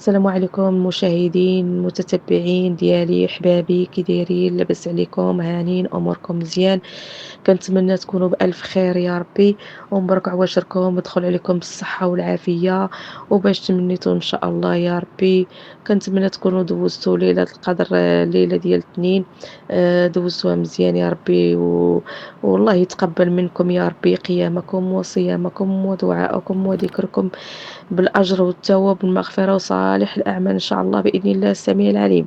السلام عليكم المشاهدين المتتبعين ديالي احبابي كي دايرين لاباس عليكم هانين اموركم مزيان. كنتمنى تكونوا بالف خير يا ربي، ومبارك عواشركم ودخل عليكم بالصحه والعافيه، وباش تمنيتوا ان شاء الله يا ربي. كنتمنى تكونوا دوزتوا ليله القدر، الليله ديال الاثنين، دوزتوها مزيان يا ربي والله يتقبل منكم يا ربي قيامكم وصيامكم ودعاءكم وذكركم بالأجر والثواب والمغفرة وصالح الأعمال إن شاء الله بإذن الله السميع العليم.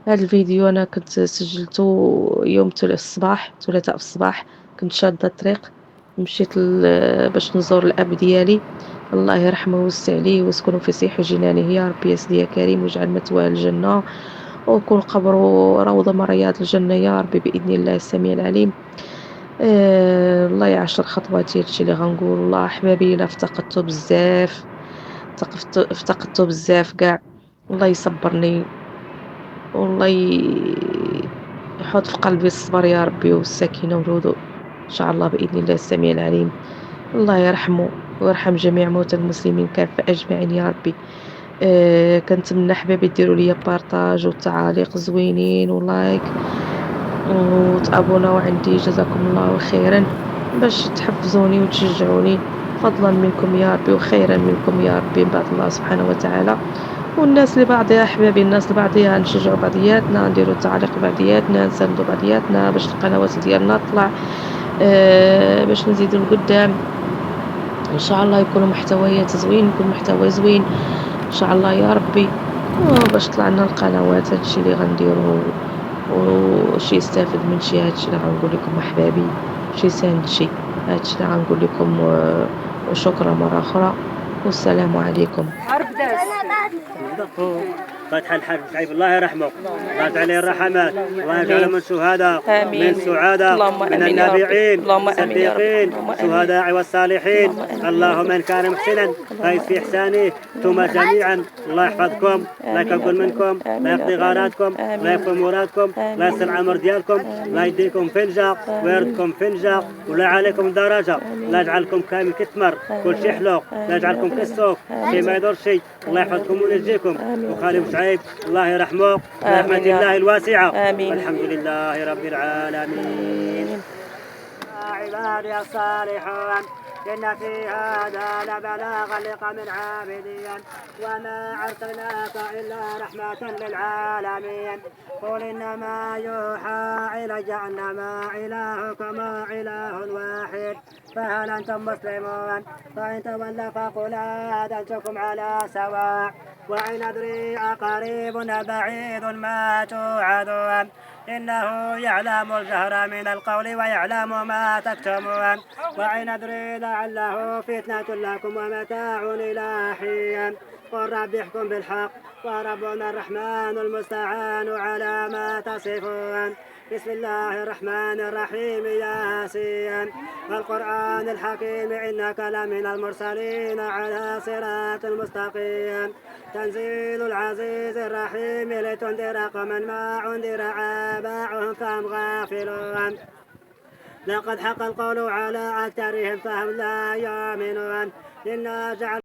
هذا الفيديو أنا كنت سجلته يوم الصباح، ثلاثاء في الصباح. كنت شادة الطريق، مشيت باش نزور الأب ديالي، الله يرحمه ويوسع عليه ويسكنه في فسيح جنانه يا ربي يا سيدي يا كريم، واجعل مثواه الجنة ويكون قبره روضة من رياض الجنة يا ربي بإذن الله السميع العليم. الله يعشر خطواتي، هادشي اللي غنقول. والله أحبابي إلا افتقدتو بزاف، افتقدته بزاف كاع. الله يصبرني والله يحط في قلبي الصبر يا ربي والسكينة والهدوء إن شاء الله بإذن الله السميع العليم. الله يرحمه ويرحم جميع موتى المسلمين كافة أجمعين يا ربي. كنتمنى حبايبي ديروا لي بارطاج وتعاليق زوينين ولايك وتابوناو عندي جزاكم الله خيرا، باش تحفزوني وتشجعوني، فضلا منكم يا ربي وخيرا منكم يا ربي من بعد الله سبحانه وتعالى. والناس لبعضها احبابي، الناس لبعضها نشجعوا بعضياتنا، نديروا تعاليق لبعضياتنا، نساندوا بعضياتنا باش القنوات ديالنا تطلع، باش نزيدوا لقدام ان شاء الله. يكونوا محتويات زوين، يكون محتوى زوين ان شاء الله يا ربي، باش طلع لنا القنوات. هادشي اللي غنديرو وشي يستافد من شي، هادشي اللي غنقول لكم احبابي، شي ساند شي، هادشي اللي غنقول لكم. وشكرا مرة أخرى والسلام عليكم. حرب داس فتح الحرب شعيب الله يرحمه، الله يجعله الرحمات، الله يجعله من شهداء، من سعداء، من النبيين الصديقين شهداء والصالحين. اللهم ان كان محسنا فايز في احسانه، ثم جميعا الله يحفظكم، الله يقبل منكم، الله يقضي غاراتكم، الله يكفي مرادكم، الله يسر العمر ديالكم، الله يديكم فنجة ويردكم فنجة، ولا عليكم درجة، الله يجعلكم كامل كتمر كل شي حلو، الله يجعلكم كالسوق شي ما يضر شي، الله يحفظكم وينجيكم. وخالي شعيب الله يرحمه برحمة الله الواسعة، والحمد لله رب العالمين. عبادي الصالحون إن في هذا لبلاغا لقوم عابدين، وما أرسلناك إلا رحمة للعالمين. قل إنما يوحى إلي أنما إلهكم إله واحد، فهل أنتم مسلمون؟ فإن تولوا فقل آذنتكم على سواء، وإن أدري أقريب بعيد ما توعدون، إنه يعلم الجهر من القول ويعلم ما تكتمون. وإن أدري لعله فتنة لكم ومتاع إلى حين. قل رب احكم بالحق وربنا الرحمن المستعان على ما تصفون. بسم الله الرحمن الرحيم ياسين والقرآن الحكيم إنك لمن المرسلين على صراط مستقيم. تنزيل العزيز الرحيم لتنذر قوما ما أنذر آباؤهم فهم غافلون. لقد حق القول على أكثرهم فهم لا يؤمنون. إنا جعل